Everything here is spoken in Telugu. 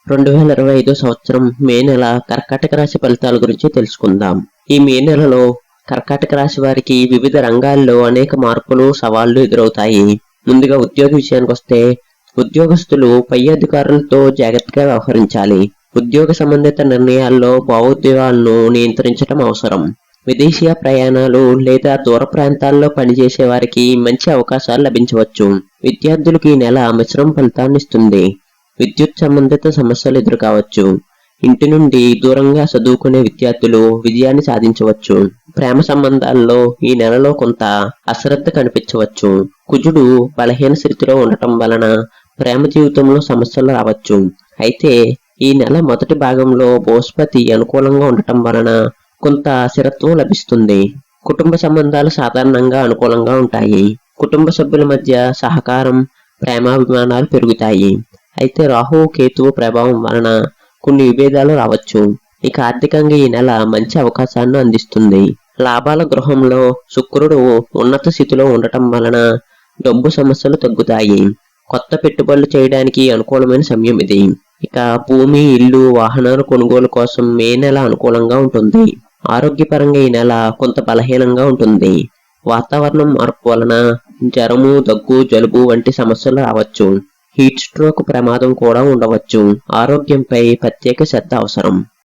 2025 సంవత్సరం మే నెల కర్కాటక రాశి ఫలితాల గురించి తెలుసుకుందాం. ఈ మే నెలలో కర్కాటక రాశి వారికి వివిధ రంగాల్లో అనేక మార్పులు, సవాళ్లు ఎదురవుతాయి. ముందుగా ఉద్యోగ విషయానికి వస్తే, ఉద్యోగస్తులు పై అధికారులతో జాగ్రత్తగా వ్యవహరించాలి. ఉద్యోగ సంబంధిత నిర్ణయాల్లో భావోద్వేగాలను నియంత్రించడం అవసరం. విదేశీయ ప్రయాణాలు లేదా దూర ప్రాంతాల్లో పనిచేసే వారికి మంచి అవకాశాలు లభించవచ్చు. విద్యార్థులకు ఈ నెల మిశ్రమ ఫలితాన్ని ఇస్తుంది. విద్యుత్ సంబంధిత సమస్యలు ఎదురుకావచ్చు. ఇంటి నుండి దూరంగా చదువుకునే విద్యార్థులు విజయాన్ని సాధించవచ్చు. ప్రేమ సంబంధాల్లో ఈ నెలలో కొంత అశ్రద్ధ కనిపించవచ్చు. కుజుడు బలహీన స్థితిలో ఉండటం వలన ప్రేమ జీవితంలో సమస్యలు రావచ్చు. అయితే ఈ నెల మొదటి భాగంలో బృహస్పతి అనుకూలంగా ఉండటం వలన కొంత స్థిరత్వం లభిస్తుంది. కుటుంబ సంబంధాలు సాధారణంగా అనుకూలంగా ఉంటాయి. కుటుంబ సభ్యుల మధ్య సహకారం, ప్రేమాభిమానాలు పెరుగుతాయి. అయితే రాహు, కేతువు ప్రభావం వలన కొన్ని విభేదాలు రావచ్చు. ఇక ఆర్థికంగా ఈ నెల మంచి అవకాశాలను అందిస్తుంది. లాభాల గృహంలో శుక్రుడు ఉన్నత స్థితిలో ఉండటం వలన డబ్బు సమస్యలు తగ్గుతాయి. కొత్త పెట్టుబడులు చేయడానికి అనుకూలమైన సమయం ఇది. ఇక భూమి, ఇల్లు, వాహనాల కొనుగోలు కోసం మే నెల అనుకూలంగా ఉంటుంది. ఆరోగ్యపరంగా ఈ నెల కొంత బలహీనంగా ఉంటుంది. వాతావరణం మార్పు వలన జ్వరము, దగ్గు, జలుబు వంటి సమస్యలు రావచ్చు. హీట్ స్ట్రోక్ ప్రమాదం కూడా ఉండవచ్చు. ఆరోగ్యంపై ప్రత్యేక శ్రద్ధ అవసరం.